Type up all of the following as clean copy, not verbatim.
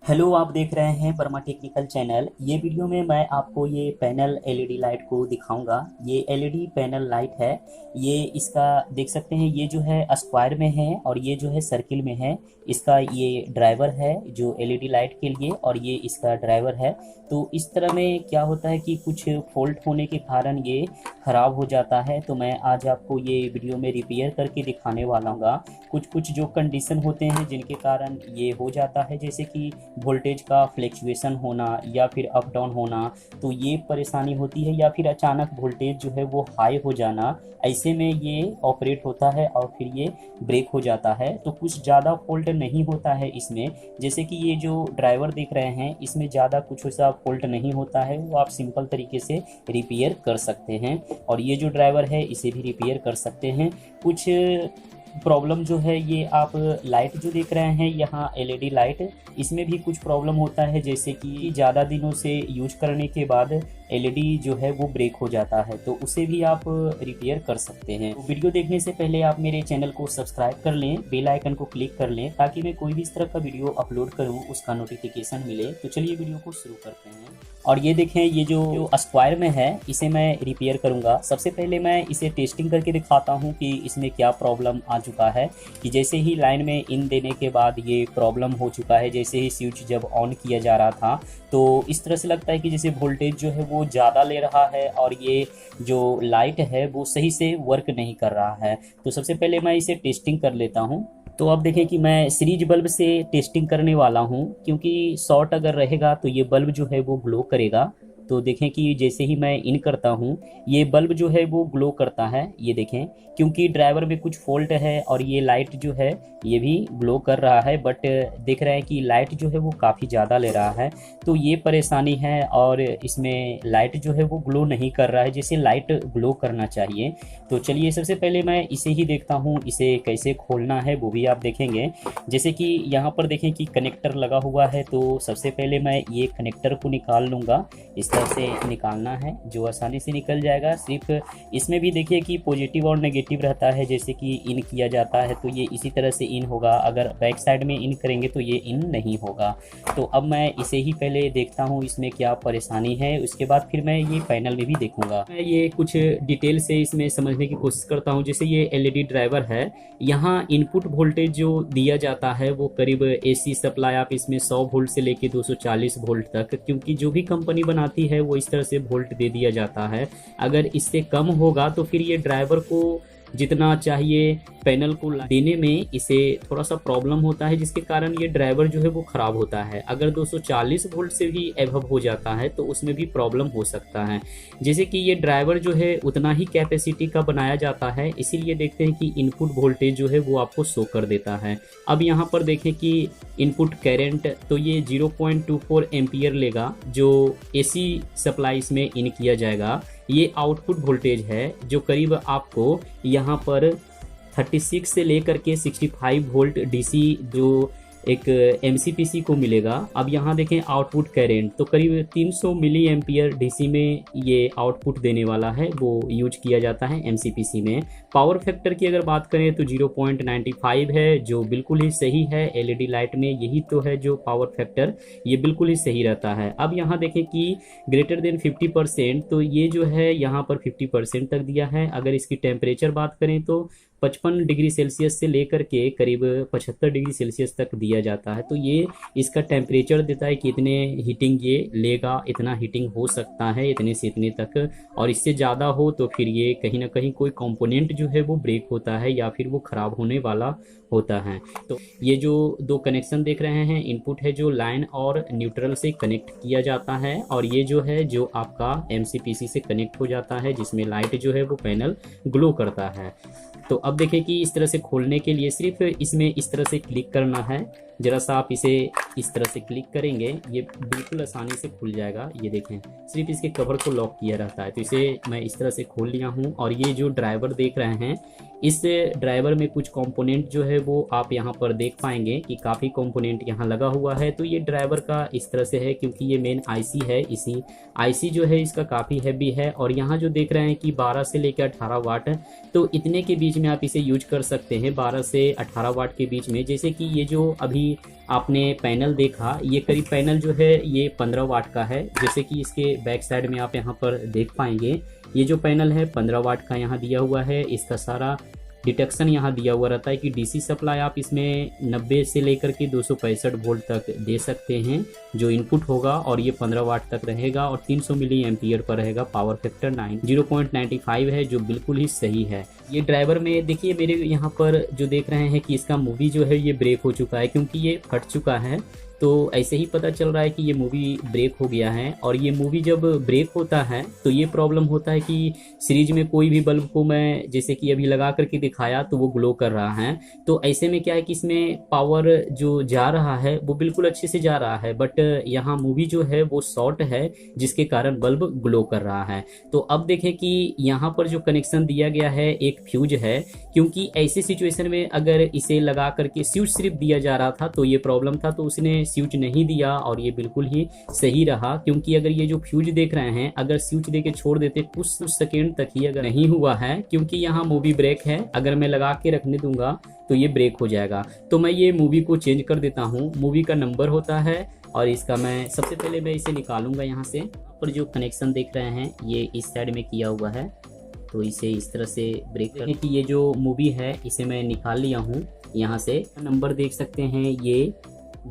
Hello, आप देख रहे हैं वर्मा टेक्निकल चैनल। ये वीडियो में मैं आपको ये पैनल एलईडी लाइट को दिखाऊंगा। ये एलईडी पैनल लाइट है। ये इसका देख सकते हैं, ये जो है स्क्वायर में है और ये जो है सर्किल में है। इसका ये ड्राइवर है जो एलईडी लाइट के लिए, और ये इसका ड्राइवर है। तो इस तरह में क्या होता है कि कुछ फॉल्ट होने के कारण ये ख़राब हो जाता है। तो मैं आज आपको ये वीडियो में रिपेयर करके दिखाने वाला हूँ। कुछ कुछ जो कंडीशन होते हैं जिनके कारण ये हो जाता है, जैसे कि वोल्टेज का फ्लैक्चुएशन होना या फिर अप डाउन होना, तो ये परेशानी होती है। या फिर अचानक वोल्टेज जो है वो हाई हो जाना, ऐसे में ये ऑपरेट होता है और फिर ये ब्रेक हो जाता है। तो कुछ ज़्यादा फॉल्ट नहीं होता है इसमें। जैसे कि ये जो ड्राइवर देख रहे हैं, इसमें ज़्यादा कुछ ऐसा फॉल्ट नहीं होता है, वो आप सिंपल तरीके से रिपेयर कर सकते हैं। और ये जो ड्राइवर है इसे भी रिपेयर कर सकते हैं। कुछ प्रॉब्लम जो है, ये आप लाइट जो देख रहे हैं यहाँ एलईडी लाइट, इसमें भी कुछ प्रॉब्लम होता है। जैसे कि ज़्यादा दिनों से यूज करने के बाद एलईडी जो है वो ब्रेक हो जाता है, तो उसे भी आप रिपेयर कर सकते हैं। तो वीडियो देखने से पहले आप मेरे चैनल को सब्सक्राइब कर लें, बेल आइकन को क्लिक कर लें, ताकि मैं कोई भी इस तरह का वीडियो अपलोड करूँ उसका नोटिफिकेशन मिले। तो चलिए वीडियो को शुरू करते हैं। और ये देखें, ये जो स्क्वायर में है इसे मैं रिपेयर करूंगा। सबसे पहले मैं इसे टेस्टिंग करके दिखाता हूं कि इसमें क्या प्रॉब्लम आ चुका है। कि जैसे ही लाइन में इन देने के बाद ये प्रॉब्लम हो चुका है। जैसे ही स्विच जब ऑन किया जा रहा था तो इस तरह से लगता है कि जैसे वोल्टेज जो है वो ज़्यादा ले रहा है और ये जो लाइट है वो सही से वर्क नहीं कर रहा है। तो सबसे पहले मैं इसे टेस्टिंग कर लेता हूँ। तो अब देखें कि मैं सीरीज बल्ब से टेस्टिंग करने वाला हूं, क्योंकि शॉर्ट अगर रहेगा तो ये बल्ब जो है वो ग्लो करेगा। तो देखें कि जैसे ही मैं इन करता हूं, ये बल्ब जो है वो ग्लो करता है। ये देखें, क्योंकि ड्राइवर में कुछ फॉल्ट है और ये लाइट जो है ये भी ग्लो कर रहा है, बट देख रहे हैं कि लाइट जो है वो काफ़ी ज़्यादा ले रहा है। तो ये परेशानी है, और इसमें लाइट जो है वो ग्लो नहीं कर रहा है जैसे लाइट ग्लो करना चाहिए। तो चलिए सबसे पहले मैं इसे ही देखता हूँ, इसे कैसे खोलना है वो भी आप देखेंगे। जैसे कि यहाँ पर देखें कि कनेक्टर लगा हुआ है, तो सबसे पहले मैं ये कनेक्टर को निकाल लूँगा। इस तरह से निकालना है जो आसानी से निकल जाएगा। सिर्फ इसमें भी देखिए कि पॉजिटिव और नेगेटिव रहता है। जैसे कि इन किया जाता है तो ये इसी तरह से इन होगा, अगर बैक साइड में इन करेंगे तो ये इन नहीं होगा। तो अब मैं इसे ही पहले देखता हूँ इसमें क्या परेशानी है, उसके बाद फिर मैं ये पैनल में भी देखूंगा। मैं ये कुछ डिटेल से इसमें समझने की कोशिश करता हूँ। जैसे ये एलईडी ड्राइवर है, यहाँ इनपुट वोल्टेज जो दिया जाता है वो करीब एसी सप्लाई आप इसमें 100 वोल्ट से लेके 240 वोल्ट तक, क्योंकि जो भी कंपनी बनाती है वो इस तरह से वोल्ट दे दिया जाता है। अगर इससे कम होगा तो फिर ये ड्राइवर को जितना चाहिए पैनल को देने में इसे थोड़ा सा प्रॉब्लम होता है, जिसके कारण ये ड्राइवर जो है वो ख़राब होता है। अगर 240 वोल्ट से भी एबव हो जाता है तो उसमें भी प्रॉब्लम हो सकता है। जैसे कि ये ड्राइवर जो है उतना ही कैपेसिटी का बनाया जाता है, इसीलिए देखते हैं कि इनपुट वोल्टेज जो है वो आपको शो कर देता है। अब यहाँ पर देखें कि इनपुट करंट तो ये 0.24 एम्पियर लेगा जो एसी सप्लाई इसमें इन किया जाएगा। ये आउटपुट वोल्टेज है जो करीब आपको यहाँ पर 36 से लेकर के 65 वोल्ट डीसी जो एक एमसीपीसी को मिलेगा। अब यहाँ देखें आउटपुट करंट तो करीब 300 मिली एम्पियर डीसी में ये आउटपुट देने वाला है, वो यूज किया जाता है एमसीपीसी में। पावर फैक्टर की अगर बात करें तो 0.95 है, जो बिल्कुल ही सही है। एलईडी लाइट में यही तो है जो पावर फैक्टर, ये बिल्कुल ही सही रहता है। अब यहाँ देखें कि ग्रेटर देन 50%, तो ये जो है यहाँ पर 50% तक दिया है। अगर इसकी टेम्परेचर बात करें तो 55 डिग्री सेल्सियस से लेकर के करीब 75 डिग्री सेल्सियस तक दिया जाता है। तो ये इसका टेम्परेचर देता है कि इतने हीटिंग ये लेगा, इतना हीटिंग हो सकता है इतने से इतने तक, और इससे ज़्यादा हो तो फिर ये कहीं ना कहीं कोई कंपोनेंट जो है वो ब्रेक होता है या फिर वो ख़राब होने वाला होता है। तो ये जो दो कनेक्शन देख रहे हैं, इनपुट है जो लाइन और न्यूट्रल से कनेक्ट किया जाता है, और ये जो है जो आपका एमसीपीसी से कनेक्ट हो जाता है, जिसमें लाइट जो है वो पैनल ग्लो करता है। तो अब देखें कि इस तरह से खोलने के लिए सिर्फ इसमें इस तरह से क्लिक करना है। ज़रा सा आप इसे इस तरह से क्लिक करेंगे, ये बिल्कुल आसानी से खुल जाएगा। ये देखें, सिर्फ इसके कवर को लॉक किया रहता है। तो इसे मैं इस तरह से खोल लिया हूँ। और ये जो ड्राइवर देख रहे हैं, इस ड्राइवर में कुछ कंपोनेंट जो है वो आप यहाँ पर देख पाएंगे कि काफ़ी कंपोनेंट यहाँ लगा हुआ है। तो ये ड्राइवर का इस तरह से है, क्योंकि ये मेन आईसी है, इसी आईसी जो है इसका काफ़ी हैवी है। और यहाँ जो देख रहे हैं कि 12 से लेकर 18 वाट, तो इतने के बीच में आप इसे यूज कर सकते हैं, 12 से 18 वाट के बीच में। जैसे कि ये जो अभी आपने पैनल देखा, ये करीब पैनल जो है ये 15 वाट का है। जैसे कि इसके बैक साइड में आप यहाँ पर देख पाएंगे, ये जो पैनल है 15 वाट का यहाँ दिया हुआ है। इसका सारा डिटेक्शन यहाँ दिया हुआ रहता है कि डीसी सप्लाई आप इसमें 90 से लेकर के 265 वोल्ट तक दे सकते हैं जो इनपुट होगा, और ये 15 वाट तक रहेगा और 300 मिली एम्पियर पर रहेगा। पावर फैक्टर 0.95 है, जो बिल्कुल ही सही है। ये ड्राइवर में देखिए मेरे यहाँ पर जो देख रहे हैं कि इसका मूवी जो है ये ब्रेक हो चुका है, क्योंकि ये फट चुका है। तो ऐसे ही पता चल रहा है कि ये मूवी ब्रेक हो गया है। और ये मूवी जब ब्रेक होता है तो ये प्रॉब्लम होता है कि सीरीज में कोई भी बल्ब को मैं जैसे कि अभी लगा करके दिखाया तो वो ग्लो कर रहा है। तो ऐसे में क्या है कि इसमें पावर जो जा रहा है वो बिल्कुल अच्छे से जा रहा है, बट यहाँ मूवी जो है वो शॉर्ट है, जिसके कारण बल्ब ग्लो कर रहा है। तो अब देखें कि यहाँ पर जो कनेक्शन दिया गया है एक फ्यूज है, क्योंकि ऐसे सिचुएशन में अगर इसे लगा करके स्विच सिर्फ दिया जा रहा था तो ये प्रॉब्लम था, तो उसने स्विच नहीं दिया और ये बिल्कुल ही सही रहा। क्योंकि अगर ये जो फ्यूज देख रहे हैं, अगर स्विच दे के छोड़ देते कुछ सेकेंड तक ही अगर नहीं हुआ है, क्योंकि यहाँ मूवी ब्रेक है, अगर मैं लगा के रखने दूंगा तो ये ब्रेक हो जाएगा। तो मैं ये मूवी को चेंज कर देता हूँ। मूवी का नंबर होता है और इसका मैं सबसे पहले मैं इसे निकालूंगा यहाँ से। और जो कनेक्शन देख रहे हैं ये इस साइड में किया हुआ है, तो इसे इस तरह से ब्रेक करने की ये जो मूवी है इसे मैं निकाल लिया हूँ। यहाँ से नंबर देख सकते हैं, ये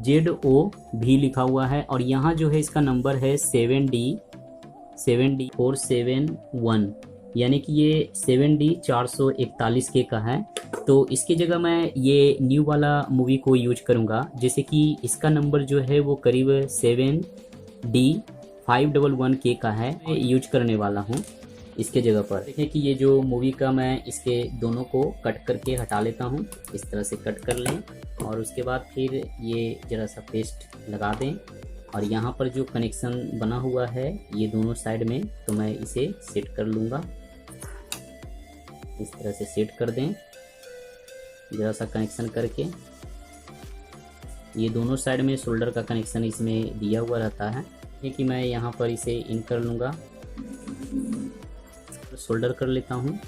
ZO भी लिखा हुआ है, और यहाँ जो है इसका नंबर है 7D471, यानी कि ये 7D441K का है। तो इसकी जगह मैं ये न्यू वाला मूवी को यूज करूँगा। जैसे कि इसका नंबर जो है वो करीब 7D511K का है, मैं यूज करने वाला हूँ इसके जगह पर। देखें कि ये जो मूवी का मैं इसके दोनों को कट करके हटा लेता हूँ, इस तरह से कट कर लें, और उसके बाद फिर ये ज़रा सा पेस्ट लगा दें। और यहाँ पर जो कनेक्शन बना हुआ है ये दोनों साइड में, तो मैं इसे सेट कर लूँगा। इस तरह से सेट कर दें, ज़रा सा कनेक्शन करके। ये दोनों साइड में शोल्डर का कनेक्शन इसमें दिया हुआ रहता है। ये कि मैं यहाँ पर इसे इन कर लूँगा, सोल्डर कर लेता हूँ।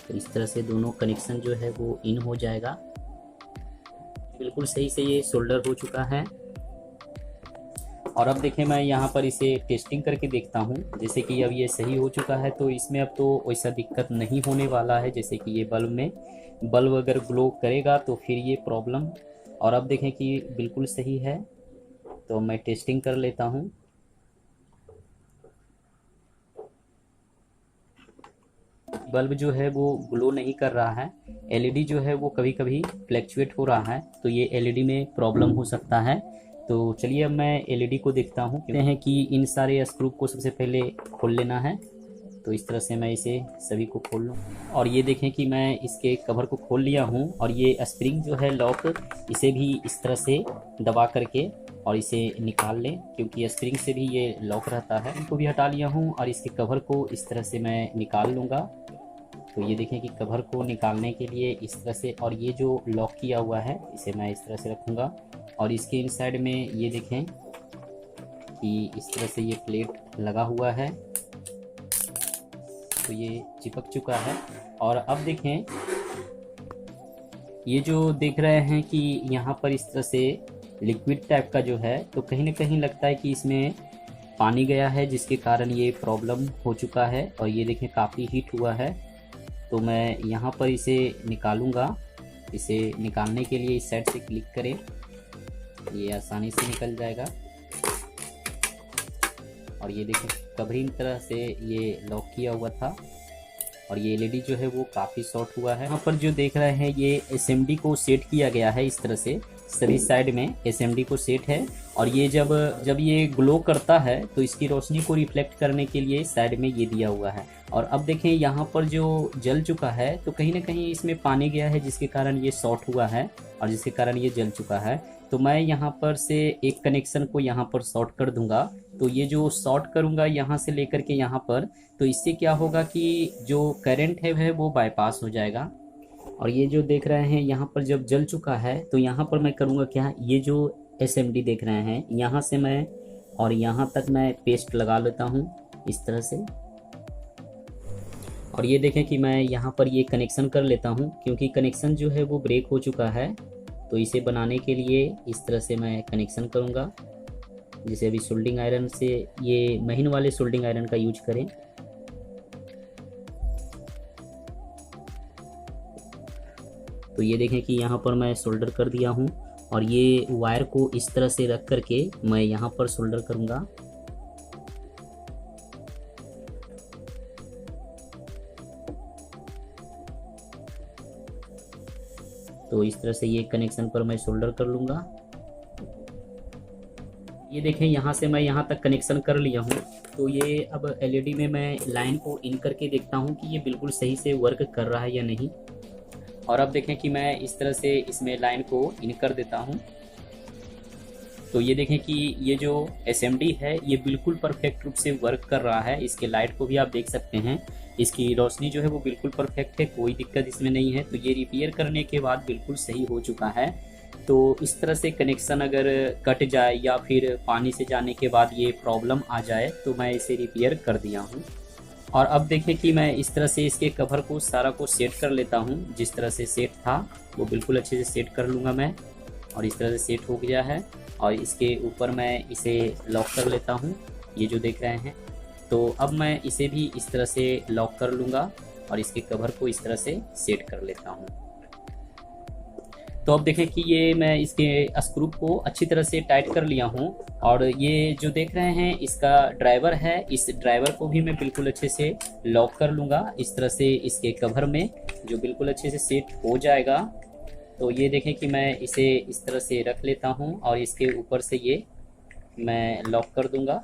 तो इस तरह से दोनों कनेक्शन जो है वो इन हो जाएगा। बिल्कुल सही से ये सोल्डर हो चुका है। और अब देखें मैं यहाँ पर इसे टेस्टिंग करके देखता हूँ। जैसे कि अब ये सही हो चुका है, तो इसमें अब तो वैसा दिक्कत नहीं होने वाला है। जैसे कि ये बल्ब में बल्ब अगर ग्लो करेगा तो फिर ये प्रॉब्लम। और अब देखें कि बिल्कुल सही है, तो मैं टेस्टिंग कर लेता हूँ। बल्ब जो है वो ग्लो नहीं कर रहा है। एलईडी जो है वो कभी कभी फ्लैक्चुएट हो रहा है, तो ये एलईडी में प्रॉब्लम हो सकता है। तो चलिए अब मैं एलईडी को देखता हूँ। कहते हैं कि इन सारे स्क्रू को सबसे पहले खोल लेना है। तो इस तरह से मैं इसे सभी को खोल लूँ, और ये देखें कि मैं इसके कवर को खोल लिया हूँ। और ये स्प्रिंग जो है लॉक, इसे भी इस तरह से दबा करके और इसे निकाल लें, क्योंकि स्प्रिंग से भी ये लॉक रहता है। इनको भी हटा लिया हूँ और इसके कवर को इस तरह से मैं निकाल लूँगा। तो ये देखें कि कवर को निकालने के लिए इस तरह से, और ये जो लॉक किया हुआ है इसे मैं इस तरह से रखूँगा। और इसके इन साइड में ये देखें कि इस तरह से ये प्लेट लगा हुआ है, तो ये चिपक चुका है। और अब देखें ये जो देख रहे हैं कि यहाँ पर इस तरह से लिक्विड टाइप का जो है, तो कहीं ना कहीं लगता है कि इसमें पानी गया है, जिसके कारण ये प्रॉब्लम हो चुका है। और ये देखें काफ़ी हीट हुआ है। तो मैं यहाँ पर इसे निकालूँगा। इसे निकालने के लिए इस साइड से क्लिक करें, ये आसानी से निकल जाएगा। और ये देखें कवरिंग तरह से ये लॉक किया हुआ था, और ये एलईडी जो है वो काफ़ी शॉर्ट हुआ है। यहाँ पर जो देख रहे हैं ये एसएमडी को सेट किया गया है इस तरह से, सभी साइड में एसएमडी को सेट है। और ये जब ये ग्लो करता है तो इसकी रोशनी को रिफ्लेक्ट करने के लिए साइड में ये दिया हुआ है। और अब देखें यहाँ पर जो जल चुका है, तो कहीं ना कहीं इसमें पानी गया है, जिसके कारण ये शॉर्ट हुआ है और जिसके कारण ये जल चुका है। तो मैं यहाँ पर से एक कनेक्शन को यहाँ पर शॉर्ट कर दूंगा, तो ये जो शॉर्ट करूँगा यहाँ से लेकर के यहाँ पर, तो इससे क्या होगा कि जो करंट है वो बाईपास हो जाएगा। और ये जो देख रहे हैं यहाँ पर जब जल चुका है तो यहाँ पर मैं करूँगा क्या, ये जो SMD देख रहे हैं यहाँ से मैं और यहाँ तक मैं पेस्ट लगा लेता हूँ इस तरह से। और ये देखें कि मैं यहाँ पर ये कनेक्शन कर लेता हूँ, क्योंकि कनेक्शन जो है वो ब्रेक हो चुका है। तो इसे बनाने के लिए इस तरह से मैं कनेक्शन करूँगा, जैसे अभी सोल्डिंग आयरन से, ये महीन वाले सोल्डिंग आयरन का यूज करें। तो ये देखें कि यहाँ पर मैं सोल्डर कर दिया हूँ और ये वायर को इस तरह से रख करके मैं यहाँ पर सोल्डर करूँगा। तो इस तरह से ये कनेक्शन पर मैं सोल्डर कर लूँगा। ये देखें यहाँ से मैं यहाँ तक कनेक्शन कर लिया हूँ। तो ये अब LED में मैं लाइन को इन करके देखता हूँ कि ये बिल्कुल सही से वर्क कर रहा है या नहीं। और अब देखें कि मैं इस तरह से इसमें लाइन को इन कर देता हूँ। तो ये देखें कि ये जो SMD है ये बिल्कुल परफेक्ट रूप से वर्क कर रहा है। इसके लाइट को भी आप देख सकते हैं, इसकी रोशनी जो है वो बिल्कुल परफेक्ट है, कोई दिक्कत इसमें नहीं है। तो ये रिपेयर करने के बाद बिल्कुल सही हो चुका है। तो इस तरह से कनेक्शन अगर कट जाए या फिर पानी से जाने के बाद ये प्रॉब्लम आ जाए तो मैं इसे रिपेयर कर दिया हूँ। और अब देखें कि मैं इस तरह से इसके कवर को सारा को सेट कर लेता हूँ। जिस तरह से सेट था वो बिल्कुल अच्छे से सेट कर लूँगा मैं। और इस तरह से सेट हो गया है। और इसके ऊपर मैं इसे लॉक कर लेता हूँ, ये जो देख रहे हैं। तो अब मैं इसे भी इस तरह से लॉक कर लूँगा और इसके कवर को इस तरह से सेट कर लेता हूँ। तो अब देखें कि ये मैं इसके स्क्रू को अच्छी तरह से टाइट कर लिया हूँ। और ये जो देख रहे हैं इसका ड्राइवर है, इस ड्राइवर को भी मैं बिल्कुल अच्छे से लॉक कर लूँगा इस तरह से इसके कवर में, जो बिल्कुल अच्छे से सेट हो जाएगा। तो ये देखें कि मैं इसे इस तरह से रख लेता हूँ और इसके ऊपर से ये मैं लॉक कर दूँगा।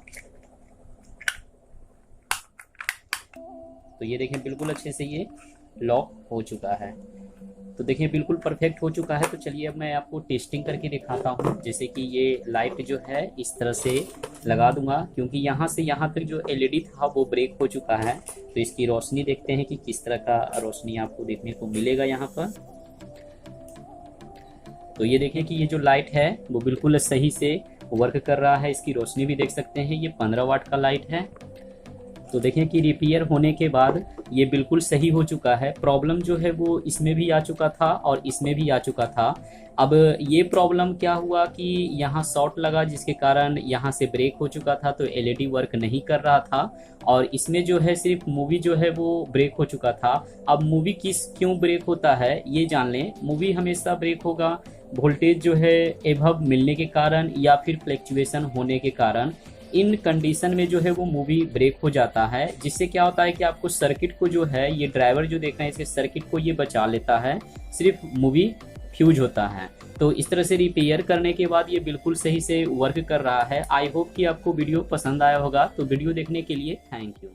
तो ये देखें बिल्कुल अच्छे से ये लॉक हो चुका है। तो देखिए बिल्कुल परफेक्ट हो चुका है। तो चलिए अब मैं आपको टेस्टिंग करके दिखाता हूँ। जैसे कि ये लाइट जो है इस तरह से लगा दूंगा, क्योंकि यहाँ से यहाँ तक जो LED था वो ब्रेक हो चुका है। तो इसकी रोशनी देखते हैं कि किस तरह का रोशनी आपको देखने को मिलेगा यहाँ पर। तो ये देखें कि ये जो लाइट है वो बिल्कुल सही से वर्क कर रहा है। इसकी रोशनी भी देख सकते हैं, ये 15 वाट का लाइट है। तो देखें कि रिपेयर होने के बाद ये बिल्कुल सही हो चुका है। प्रॉब्लम जो है वो इसमें भी आ चुका था और इसमें भी आ चुका था। अब ये प्रॉब्लम क्या हुआ कि यहाँ शॉर्ट लगा, जिसके कारण यहाँ से ब्रेक हो चुका था, तो LED वर्क नहीं कर रहा था। और इसमें जो है सिर्फ मूवी जो है वो ब्रेक हो चुका था। अब मूवी क्यों ब्रेक होता है ये जान लें। मूवी हमेशा ब्रेक होगा वोल्टेज जो है एभव मिलने के कारण या फिर फ्लैक्चुएशन होने के कारण। इन कंडीशन में जो है वो मूवी ब्रेक हो जाता है, जिससे क्या होता है कि आपको सर्किट को जो है, ये ड्राइवर जो देख रहे हैं इसके सर्किट को ये बचा लेता है, सिर्फ मूवी फ्यूज होता है। तो इस तरह से रिपेयर करने के बाद ये बिल्कुल सही से वर्क कर रहा है। आई होप कि आपको वीडियो पसंद आया होगा। तो वीडियो देखने के लिए थैंक यू।